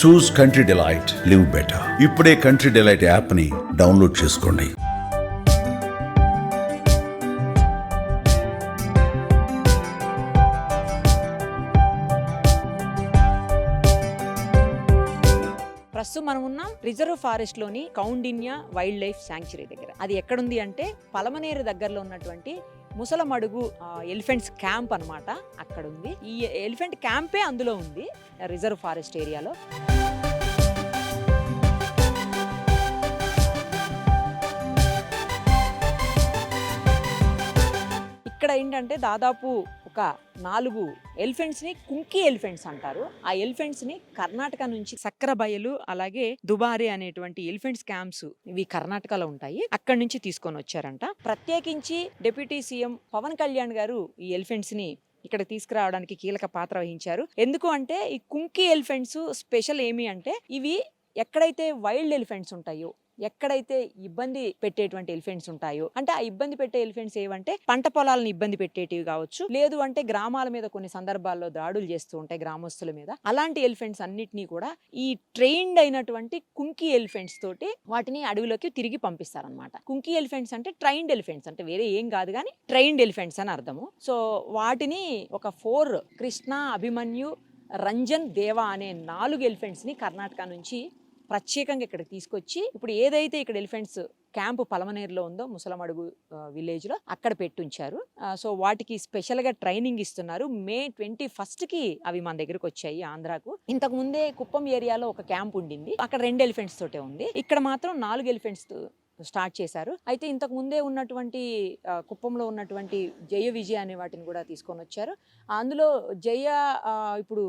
చూస్ country delight, live better. ఇప్పుడే country delight app ని download చేసుకోండి. ప్రస్తుతం మనం ఉన్నాం రిజర్వ్ ఫారెస్ట్ లోని కౌండిన్య వైల్డ్ లైఫ్ శాంక్చురీ దగ్గర. అది ఎక్కడుంది అంటే పలమనేరు దగ్గరలో ఉన్నటువంటి ముసలమడుగు ఎలిఫెంట్స్ క్యాంప్ అన్నమాట. అక్కడ ఉంది. ఈ ఎలిఫెంట్ క్యాంపే అందులో ఉంది రిజర్వ్ ఫారెస్ట్ ఏరియాలో. ఇక్కడ ఏంటంటే దాదాపు ఒక 4 ఎలిఫెంట్స్ ని కుంకి ఎలిఫెంట్స్ అంటారు. ఆ ఎలిఫెంట్స్ ని కర్ణాటక నుంచి సక్రబయలు అలాగే దుబారే అనేటువంటి ఎలిఫెంట్స్ క్యాంప్స్ ఇవి కర్ణాటకలో ఉంటాయి. అక్కడి నుంచి తీసుకొని వచ్చారంట. ప్రత్యేకించి డిప్యూటీ సీఎం పవన్ కళ్యాణ్ గారు ఈ ఎలిఫెంట్స్ ని ఇక్కడ తీసుకురావడానికి కీలక పాత్ర వహించారు. ఎందుకు అంటే ఈ కుంకి ఎలిఫెంట్స్ స్పెషల్ ఏమి అంటే ఇవి ఎక్కడైతే వైల్డ్ ఎలిఫెంట్స్ ఉంటాయో, ఎక్కడైతే ఇబ్బంది పెట్టేటువంటి ఎలిఫెంట్స్ ఉంటాయో, అంటే ఆ ఇబ్బంది పెట్టే ఎలిఫెంట్స్ ఏవంటే పంట పొలాలను ఇబ్బంది పెట్టేటివి కావచ్చు, లేదు అంటే గ్రామాల మీద కొన్ని సందర్భాల్లో దాడులు చేస్తూ ఉంటాయి గ్రామస్తుల మీద. అలాంటి ఎలిఫెంట్స్ అన్నిటినీ కూడా ఈ ట్రైన్డ్ అయినటువంటి కుంకి ఎలిఫెంట్స్ తోటి వాటిని అడవిలోకి తిరిగి పంపిస్తారనమాట. కుంకి ఎలిఫెంట్స్ అంటే ట్రైన్డ్ ఎలిఫెంట్స్, అంటే వేరే ఏం కాదు కానీ ట్రైన్డ్ ఎలిఫెంట్స్ అని అర్థము. సో వాటిని ఒక 4 కృష్ణ, అభిమన్యు, రంజన్, దేవా అనే 4 ఎలిఫెంట్స్ ని కర్ణాటక నుంచి ప్రత్యేకంగా ఇక్కడ తీసుకొచ్చి ఇప్పుడు ఏదైతే ఇక్కడ ఎలిఫెంట్స్ క్యాంపు పలమనేరులో ఉందో ముసలమడుగు విలేజ్ లో అక్కడ పెట్టుంచారు. సో వాటికి స్పెషల్ గా ట్రైనింగ్ ఇస్తున్నారు. మే 21కి అవి మన దగ్గరకు వచ్చాయి ఆంధ్రాకు. ఇంతకు ముందే కుప్పం ఏరియాలో ఒక క్యాంప్ ఉండింది, అక్కడ 2 ఎలిఫెంట్స్ తోటే ఉంది. ఇక్కడ మాత్రం 4 ఎలిఫెంట్స్ స్టార్ట్ చేశారు. అయితే ఇంతకు ముందే ఉన్నటువంటి కుప్పంలో ఉన్నటువంటి జయ విజయ అనే వాటిని కూడా తీసుకొని వచ్చారు. అందులో జయ ఇప్పుడు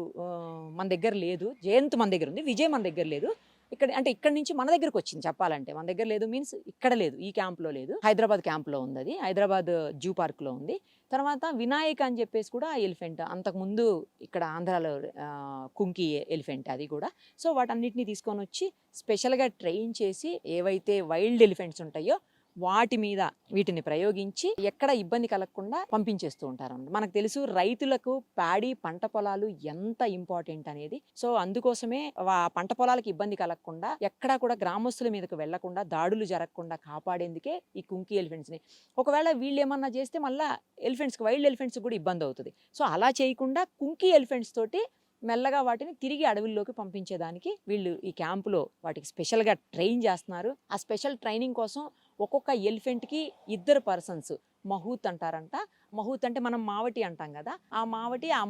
మన దగ్గర లేదు, జయంత్ మన దగ్గర ఉంది, విజయ్ మన దగ్గర లేదు. ఇక్కడ నుంచి మన దగ్గరకు వచ్చింది చెప్పాలంటే. మన దగ్గర లేదు మీన్స్ ఇక్కడ లేదు, ఈ క్యాంప్లో లేదు, హైదరాబాద్ క్యాంప్లో ఉంది. అది హైదరాబాద్ జూ పార్క్లో ఉంది. తర్వాత వినాయక్ అని చెప్పేసి కూడా ఎలిఫెంట్ అంతకుముందు ఇక్కడ ఆంధ్రాలో కుంకి ఎలిఫెంట్ అది కూడా. సో వాటన్నిటిని తీసుకొని వచ్చి స్పెషల్గా ట్రైన్ చేసి ఏవైతే వైల్డ్ ఎలిఫెంట్స్ ఉంటాయో వాటి మీద వీటిని ప్రయోగించి ఎక్కడ ఇబ్బంది కలగకుండా పంపించేస్తూ ఉంటారు. మనకు తెలుసు రైతులకు ప్యాడీ పంట పొలాలు ఎంత ఇంపార్టెంట్ అనేది. సో అందుకోసమే పంట పొలాలకు ఇబ్బంది కలగకుండా ఎక్కడా కూడా గ్రామస్తుల మీదకు వెళ్లకుండా దాడులు జరగకుండా కాపాడేందుకే ఈ కుంకి ఎలిఫెంట్స్ ని. ఒకవేళ వీళ్ళు ఏమన్నా చేస్తే మళ్ళీ ఎలిఫెంట్స్కి, వైల్డ్ ఎలిఫెంట్స్ కూడా ఇబ్బంది అవుతుంది. సో అలా చేయకుండా కుంకి ఎలిఫెంట్స్ తోటి మెల్లగా వాటిని తిరిగి అడవుల్లోకి పంపించేదానికి వీళ్ళు ఈ క్యాంపులో వాటికి స్పెషల్గా ట్రైన్ చేస్తున్నారు. ఆ స్పెషల్ ట్రైనింగ్ కోసం ఒక్కొక్క ఎలిఫెంట్కి 2 పర్సన్స్ మహూత్ అంటారంట. మహూత్ అంటే మనం మావటి అంటాం కదా, ఆ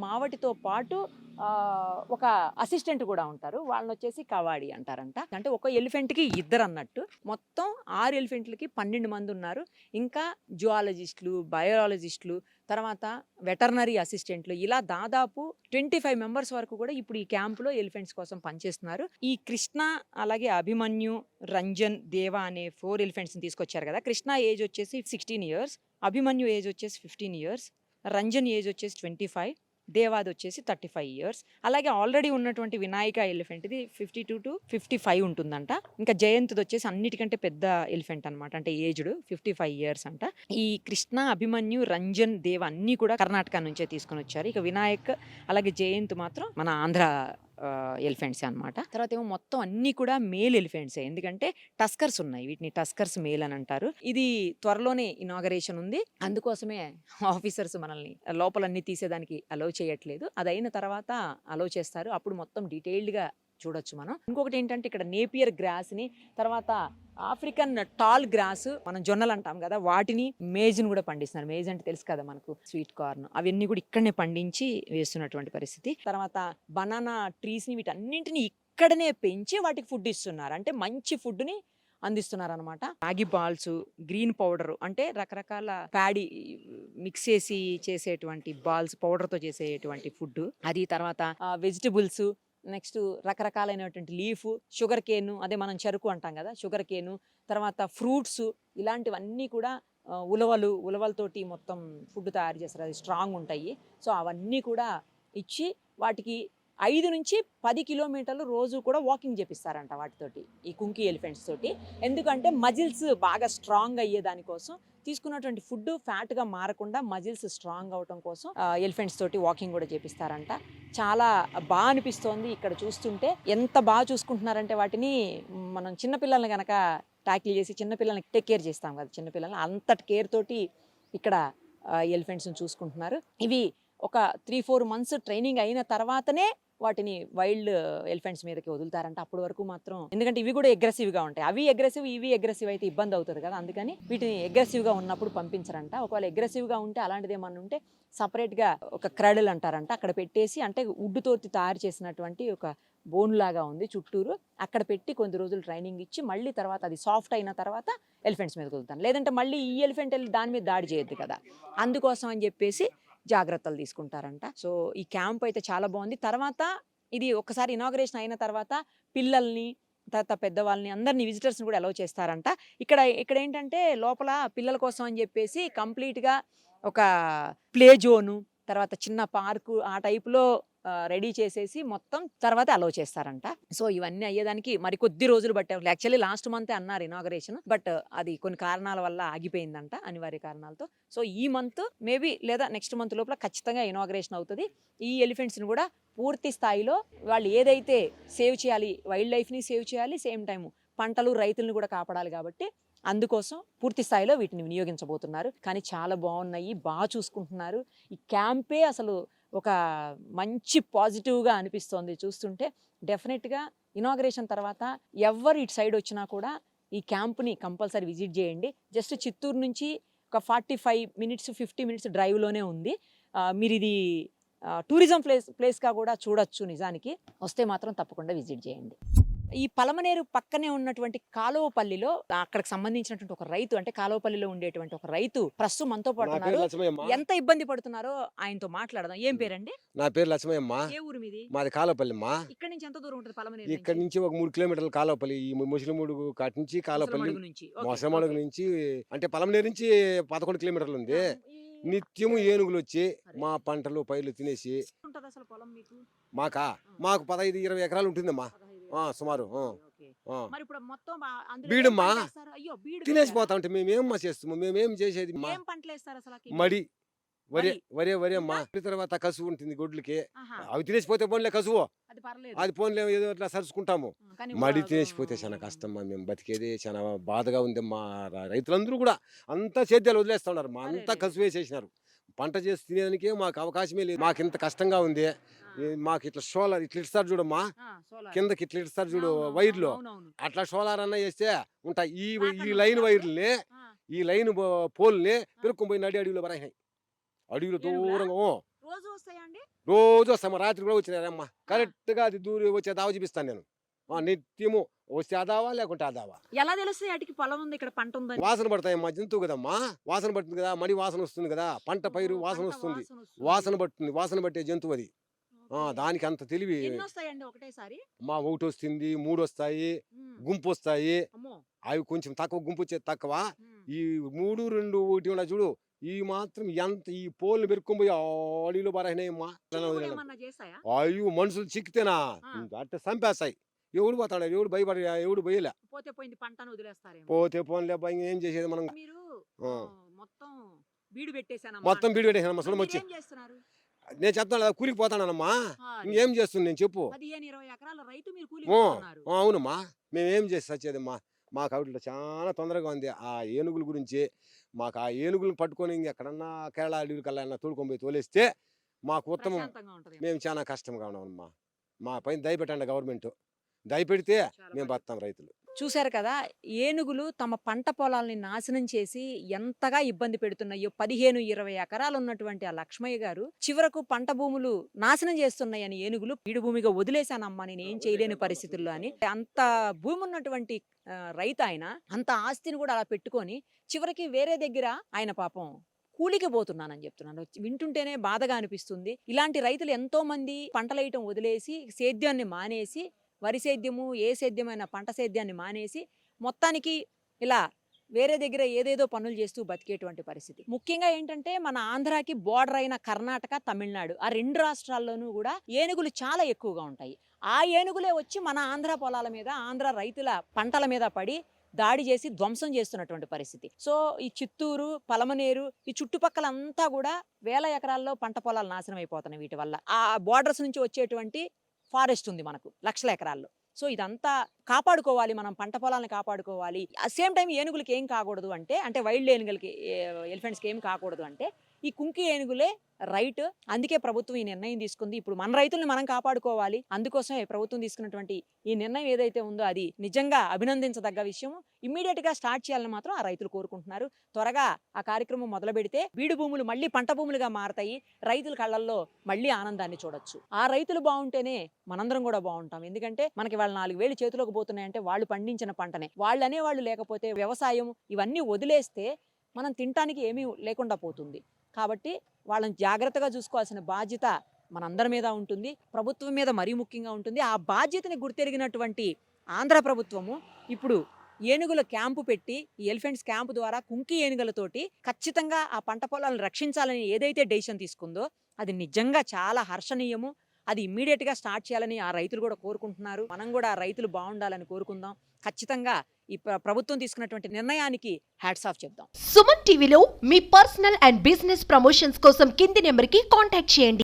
మావటితో పాటు ఒక అసిస్టెంట్ కూడా ఉంటారు, వాళ్ళని వచ్చేసి కవాడి అంటారంట. అంటే ఒక ఎలిఫెంట్కి 2 అన్నట్టు. మొత్తం 6 ఎలిఫెంట్లకి 12 మంది ఉన్నారు. ఇంకా జువాలజిస్టులు, బయాలజిస్టులు, తర్వాత వెటర్నరీ అసిస్టెంట్లు, ఇలా దాదాపు 25 మెంబర్స్ వరకు కూడా ఇప్పుడు ఈ క్యాంపులో ఎలిఫెంట్స్ కోసం పనిచేస్తున్నారు. ఈ కృష్ణ అలాగే అభిమన్యు, రంజన్, దేవా అనే 4 ఎలిఫెంట్స్ని తీసుకొచ్చారు కదా. కృష్ణ ఏజ్ వచ్చేసి 16 ఇయర్స్, అభిమన్యు ఏజ్ వచ్చేసి 15 ఇయర్స్, రంజన్ ఏజ్ వచ్చేసి 25, దేవాది వచ్చేసి 35 ఇయర్స్. అలాగే ఆల్రెడీ ఉన్నటువంటి వినాయక ఎలిఫెంట్ ఇది 52 to 55 ఉంటుందంట. ఇంకా జయంత్ది వచ్చేసి అన్నిటికంటే పెద్ద ఎలిఫెంట్ అనమాట, అంటే ఏజ్డ్ 55 ఇయర్స్ అంట. ఈ కృష్ణ, అభిమన్యు, రంజన్, దేవ అన్ని కూడా కర్ణాటక నుంచే తీసుకొని వచ్చారు. ఇక వినాయక్ అలాగే జయంత్ మాత్రం మన ఆంధ్ర ఎలిఫెంట్స్ అనమాట. తర్వాత ఏమో మొత్తం అన్ని కూడా మేల్ ఎలిఫెంట్సే, ఎందుకంటే టస్కర్స్ ఉన్నాయి, వీటిని టస్కర్స్ మేల్ అని అంటారు. ఇది త్వరలోనే ఇనాగరేషన్ ఉంది, అందుకోసమే ఆఫీసర్స్ మనల్ని లోపలన్నీ తీసేదానికి అలౌ చేయట్లేదు. అది అయిన తర్వాత అలౌ చేస్తారు, అప్పుడు మొత్తం డీటెయిల్డ్గా చూడొచ్చు మనం. ఇంకొకటి ఏంటంటే ఇక్కడ నేపియర్ గ్రాస్ ని, తర్వాత ఆఫ్రికన్ టాల్ గ్రాస్, మనం జొన్నలు అంటాం కదా, వాటిని మేజ్ని కూడా పండిస్తున్నారు. మేజ్ అంటే తెలుసు కదా మనకు, స్వీట్ కార్న్, అవన్నీ కూడా ఇక్కడనే పండించి వేస్తున్నటువంటి పరిస్థితి. తర్వాత బనానా ట్రీస్ ని, వీటన్నింటిని ఇక్కడనే పెంచి వాటికి ఫుడ్ ఇస్తున్నారు, అంటే మంచి ఫుడ్ ని అందిస్తున్నారు అనమాట. మ్యాగీ బాల్స్, గ్రీన్ పౌడర్, అంటే రకరకాల ప్యాడీ మిక్స్ చేసి చేసేటువంటి బాల్స్, పౌడర్తో చేసేటువంటి ఫుడ్ అది. తర్వాత వెజిటబుల్స్, నెక్స్ట్ రకరకాలైనటువంటి లీఫ్, షుగర్ కేను, అదే మనం చెరుకు అంటాం కదా, షుగర్ కేను, తర్వాత ఫ్రూట్స్, ఇలాంటివన్నీ కూడా ఉలవలతోటి మొత్తం ఫుడ్ తయారు చేస్తారు, అది స్ట్రాంగ్ ఉంటాయి. సో అవన్నీ కూడా ఇచ్చి వాటికి 5 నుంచి 10 కిలోమీటర్లు రోజు కూడా వాకింగ్ చేపిస్తారంట వాటితోటి, ఈ కుంకి ఎలిఫెంట్స్ తోటి. ఎందుకంటే మజిల్స్ బాగా స్ట్రాంగ్ అయ్యే దానికోసం, తీసుకున్నటువంటి ఫుడ్ ఫ్యాట్గా మారకుండా మజిల్స్ స్ట్రాంగ్ అవటం కోసం ఎలిఫెంట్స్ తోటి వాకింగ్ కూడా చేపిస్తారంట. చాలా బాగా అనిపిస్తోంది ఇక్కడ చూస్తుంటే. ఎంత బాగా చూసుకుంటున్నారంటే వాటిని, మనం చిన్నపిల్లల్ని కనుక ట్యాకిల్ చేసి చిన్నపిల్లల్ని టేక్ కేర్ చేస్తాం కదా, చిన్నపిల్లల్ని అంతటి కేర్ తోటి ఇక్కడ ఎలిఫెంట్స్ని చూసుకుంటున్నారు. ఇవి ఒక 3-4 మంత్స్ ట్రైనింగ్ అయిన తర్వాతనే వాటిని వైల్డ్ ఎలిఫెంట్స్ మీదకి వదులుతారంట. అప్పటి వరకు మాత్రం, ఎందుకంటే ఇవి కూడా అగ్రెసివ్గా ఉంటాయి, అవి అగ్రెసివ్ ఇవి అగ్రెసివ్ అయితే ఇబ్బంది అవుతుంది కదా, అందుకని వీటిని అగ్రెసివ్గా ఉన్నప్పుడు పంపించరంట. ఒకవేళ అగ్రెసివ్గా ఉంటే, అలాంటిది ఏమన్నా ఉంటే సపరేట్గా ఒక క్రాడిల్ అంటారంట, అక్కడ పెట్టేసి, అంటే ఉడ్డుతోటి తయారు చేసినటువంటి ఒక బోన్ లాగా ఉంది చుట్టూరు, అక్కడ పెట్టి కొన్ని రోజులు ట్రైనింగ్ ఇచ్చి మళ్ళీ తర్వాత అది సాఫ్ట్ అయిన తర్వాత ఎలిఫెంట్స్ మీదకి వదులుతాను. లేదంటే మళ్ళీ ఈ ఎలిఫెంట్ వెళ్ళి దాని మీద దాడి చేయొద్దు కదా, అందుకోసం అని చెప్పేసి జాగ్రత్తలు తీసుకుంటారంట. సో ఈ క్యాంప్ అయితే చాలా బాగుంది. తర్వాత ఇది ఒకసారి ఇనాగ్రేషన్ అయిన తర్వాత పిల్లల్ని, తర్వాత పెద్దవాళ్ళని, అందరినీ, విజిటర్స్ని కూడా అలౌ చేస్తారంట. ఇక్కడ ఏంటంటే లోపల పిల్లల కోసం అని చెప్పేసి కంప్లీట్గా ఒక ప్లే జోను, తర్వాత చిన్న పార్కు ఆ టైప్లో రెడీ చేసేసి మొత్తం తర్వాత అలౌ చేస్తారంట. సో ఇవన్నీ అయ్యేదానికి మరి కొద్ది రోజులు పట్టారు. యాక్చువల్లీ లాస్ట్ మంతే అన్నారు ఇనాగరేషన్, బట్ అది కొన్ని కారణాల వల్ల ఆగిపోయిందంట, అనివార్య కారణాలతో. సో ఈ మంత్ మేబీ లేదా నెక్స్ట్ మంత్ లోపల ఖచ్చితంగా ఇనాగరేషన్ అవుతుంది. ఈ ఎలిఫెంట్స్ని కూడా పూర్తి స్థాయిలో వాళ్ళు ఏదైతే సేవ్ చేయాలి, వైల్డ్ లైఫ్ని సేవ్ చేయాలి, సేమ్ టైం పంటలు, రైతులను కూడా కాపాడాలి కాబట్టి అందుకోసం పూర్తి స్థాయిలో వీటిని వినియోగించబోతున్నారు. కానీ చాలా బాగున్నాయి, బాగా చూసుకుంటున్నారు. ఈ క్యాంపే అసలు ఒక మంచి పాజిటివ్గా అనిపిస్తోంది చూస్తుంటే. డెఫినెట్గా ఇనాగరేషన్ తర్వాత ఎవరు ఇటు సైడ్ వచ్చినా కూడా ఈ క్యాంప్ని కంపల్సరీ విజిట్ చేయండి. జస్ట్ చిత్తూరు నుంచి ఒక 45 మినిట్స్ 50 మినిట్స్ డ్రైవ్లోనే ఉంది. మీరు ఇది టూరిజం ప్లేస్గా కూడా చూడొచ్చు. నిజానికి వస్తే మాత్రం తప్పకుండా విజిట్ చేయండి. ఈ పలమనేరు పక్కనే ఉన్నటువంటి కాలువపల్లిలో అక్కడికి సంబంధించినటువంటి ఒక రైతు, అంటే కాలువపల్లిలో ఉండేటువంటి ఒక రైతు ప్రస్తుతం మనతో పాటు ఉన్నారు. ఎంత ఇబ్బంది పడుతున్నారో ఆయనతో మాట్లాడదాం. ఏం పేరండి? నా పేరు లక్ష్మయ్యమ్మ. ఏ ఊరు మీది? మాది కాలువపల్లి అమ్మా. ఇక్కడ నుంచి ఎంత దూరం ఉంటుంది పలమనేరు? ఇక్కడ నుంచి ఒక 3 కిలోమీటర్ల కాలువపల్లి. ఈ ముసలిమూడు కాటి నుంచి కాలువపల్లి, మొసమడుగు నుంచి, అంటే పలమనేరు నుంచి 11 కిలోమీటర్లు ఉంది. నిత్యము ఏనుగులు వచ్చి మా పంటలు పైర్లు తినేసి. మాకు 15-20 ఎకరాలు ఉంటుందమ్మా సుమారు. బీడమ్మా తినేసిపోతా ఉంటే మేమేమ్మా చేస్తాము, మేమేం చేసేది. మడి వరే అమ్మా. తర్వాత కసువు ఉంటుంది గొడ్లకి, అవి తినేసిపోతే పోన్లే కసువు, అది పోన్లే ఏదో అట్లా సరుచుకుంటాము. మడి తినేసిపోతే చాలా కష్టం, మేము బతికేది చాలా బాధగా ఉంది. మా రైతులందరూ కూడా అంతా సేద్యాలు వదిలేస్తున్నారు, మా అంతా కసువు వేసేసినారు. పంట చేసి తినేదానికే మాకు అవకాశమే లేదు. మాకు ఇంత కష్టంగా ఉంది. మాకు ఇట్లా సోలార్ ఇట్లా ఇస్తారు చూడమ్మా, కిందకి ఇట్లా ఇస్తారు చూడు వైర్లు, అట్లా సోలార్ అన్న వేస్తే ఉంటాయి. ఈ లైన్ వైర్లని, ఈ లైన్ పోల్ని పెరుక్కొని నడి అడవిలో పరాయినాయి. అడవిలో దూరంగా రోజు వస్తాము. రాత్రి కూడా వచ్చినారమ్మా. కరెక్ట్ గా అది దూరం వచ్చే దావ చూపిస్తాను నేను. నిత్యము వస్తే అదావా లేకుంటే అదావా. ఎలా తెలుస్తుంది వాటికి పొలం ఉంది ఇక్కడ పంట ఉంది? వాసన పడతాయమ్మా, జంతువు కదమ్మా, వాసన పడుతుంది కదా, మడి వాసన వస్తుంది కదా, పంట పైరు వాసన వస్తుంది, వాసన పడుతుంది. వాసన పట్టే జంతువు అది. దానికి అంత తెలివి. మా 1 వస్తుంది, 3 వస్తాయి, గుంపు వస్తాయి. అవి కొంచెం తక్కువ, గుంపు వచ్చేది తక్కువ. ఈ 3, 2, 1 ఉన్నా చూడు, ఈ మాత్రం ఎంత ఈ పోల్ని పెరుక్కొని అడవిలో బారాయినాయమ్మా. అయ్యో మనుషులు చిక్కితేనా అట్ట చంపేస్తాయి. ఎవడు పోతాడు, ఎవడు భయపడ, ఎవడు భయలే. పోతే పోన్లే భయం, ఏం చేసేది మనం. మొత్తం బీడు పెట్టేసానమ్మా. సులం వచ్చి నేను చెప్తాను కదా, కూలికి పోతానమ్మా. ఇంకేం చేస్తుంది నేను చెప్పు. అవునమ్మా, మేమేం చేసి వచ్చేదమ్మా. మాకు ఆవిడలో చాలా తొందరగా ఉంది ఆ ఏనుగుల గురించి. మాకు ఆ ఏనుగులను పట్టుకొని ఎక్కడన్నా కేరళ అడవికి వెళ్ళాలన్నా తోడుకొని పోయి తోలేస్తే మాకు ఉత్తమం. మేము చాలా కష్టంగా ఉన్నామమ్మా. మా పైన దయపెట్టండి గవర్నమెంట్, దయపెడితే మేము బతాం రైతులు. చూశారు కదా, ఏనుగులు తమ పంట పొలాల్ని నాశనం చేసి ఎంతగా ఇబ్బంది పెడుతున్నాయో. 15-20 ఎకరాలు ఉన్నటువంటి ఆ లక్ష్మయ్య గారు చివరకు పంట భూములు నాశనం చేస్తున్నాయని ఏనుగులు బీడు భూమిగా వదిలేశానమ్మా, నేను ఏం చేయలేని పరిస్థితుల్లో అని. అంత భూమి ఉన్నటువంటి రైతు ఆయన, అంత ఆస్తిని కూడా అలా పెట్టుకొని చివరికి వేరే దగ్గర ఆయన పాపం కూలికి పోతున్నానని చెప్తున్నాను. వింటుంటేనే బాధగా అనిపిస్తుంది. ఇలాంటి రైతులు ఎంతో మంది పంటలేయటం వదిలేసి, సేద్యాన్ని మానేసి, వరి సేద్యము, ఏ సేద్యమైనా పంట సేద్యాన్ని మానేసి మొత్తానికి ఇలా వేరే దగ్గర ఏదేదో పనులు చేస్తూ బతికేటువంటి పరిస్థితి. ముఖ్యంగా ఏంటంటే మన ఆంధ్రాకి బోర్డర్ అయిన కర్ణాటక, తమిళనాడు ఆ 2 రాష్ట్రాల్లోనూ కూడా ఏనుగులు చాలా ఎక్కువగా ఉంటాయి. ఆ ఏనుగులే వచ్చి మన ఆంధ్ర పొలాల మీద, ఆంధ్ర రైతుల పంటల మీద పడి దాడి చేసి ధ్వంసం చేస్తున్నటువంటి పరిస్థితి. సో ఈ చిత్తూరు, పలమనేరు ఈ చుట్టుపక్కలంతా కూడా వేల ఎకరాల్లో పంట పొలాలు నాశనం అయిపోతున్నాయి వీటి వల్ల. ఆ బోర్డర్స్ నుంచి వచ్చేటువంటి ఫారెస్ట్ ఉంది మనకు లక్షల ఎకరాల్లో. సో ఇదంతా కాపాడుకోవాలి, మనం పంట పొలాలను కాపాడుకోవాలి. సేమ్ టైం ఏనుగులకి ఏం కాకూడదు అంటే వైల్డ్ ఏనుగులకి, ఎలిఫెంట్స్కి ఏం కాకూడదు అంటే ఈ కుంకి ఏనుగులే రైట్. అందుకే ప్రభుత్వం ఈ నిర్ణయం తీసుకుంది. ఇప్పుడు మన రైతుల్ని మనం కాపాడుకోవాలి. అందుకోసమే ప్రభుత్వం తీసుకున్నటువంటి ఈ నిర్ణయం ఏదైతే ఉందో అది నిజంగా అభినందించదగ్గ విషయం. ఇమ్మీడియట్ గా స్టార్ట్ చేయాలని మాత్రం ఆ రైతులు కోరుకుంటున్నారు. త్వరగా ఆ కార్యక్రమం మొదలు పెడితే బీడు భూములు మళ్ళీ పంట భూములుగా మారతాయి. రైతుల కళ్ళల్లో మళ్ళీ ఆనందాన్ని చూడొచ్చు. ఆ రైతులు బాగుంటేనే మనందరం కూడా బాగుంటాం. ఎందుకంటే మనకి వాళ్ళ 4 వేలు చేతిలోకి పోతున్నాయంటే వాళ్ళు పండించిన పంటనే. వాళ్ళు అనేవాళ్ళు లేకపోతే వ్యవసాయం ఇవన్నీ వదిలేస్తే మనం తినటానికి ఏమీ లేకుండా పోతుంది. కాబట్టి వాళ్ళని జాగ్రత్తగా చూసుకోవాల్సిన బాధ్యత మనందరి మీద ఉంటుంది, ప్రభుత్వం మీద మరీ ముఖ్యంగా ఉంటుంది. ఆ బాధ్యతని గుర్తెరిగినటువంటి ఆంధ్ర ప్రభుత్వము ఇప్పుడు ఏనుగుల క్యాంపు పెట్టి, ఈ ఎలిఫెంట్స్ క్యాంపు ద్వారా కుంకి ఏనుగులతోటి ఖచ్చితంగా ఆ పంట పొలాలను రక్షించాలని ఏదైతే డెసిషన్ తీసుకుందో అది నిజంగా చాలా హర్షణీయము. అది ఇమ్మీడియట్ గా స్టార్ట్ చేయాలని ఆ రైతులు కూడా కోరుకుంటున్నారు. మనం కూడా ఆ రైతులు బాగుండాలని కోరుకుందాం. ఖచ్చితంగా ఈ ప్రభుత్వం తీసుకున్నటువంటి నిర్ణయానికి హ్యాట్స్ ఆఫ్ చెప్దాం. సుమన్ టీవీలో మీ పర్సనల్ అండ్ బిజినెస్ ప్రమోషన్స్ కోసం కింది నెంబర్కి కాంటాక్ట్ చేయండి.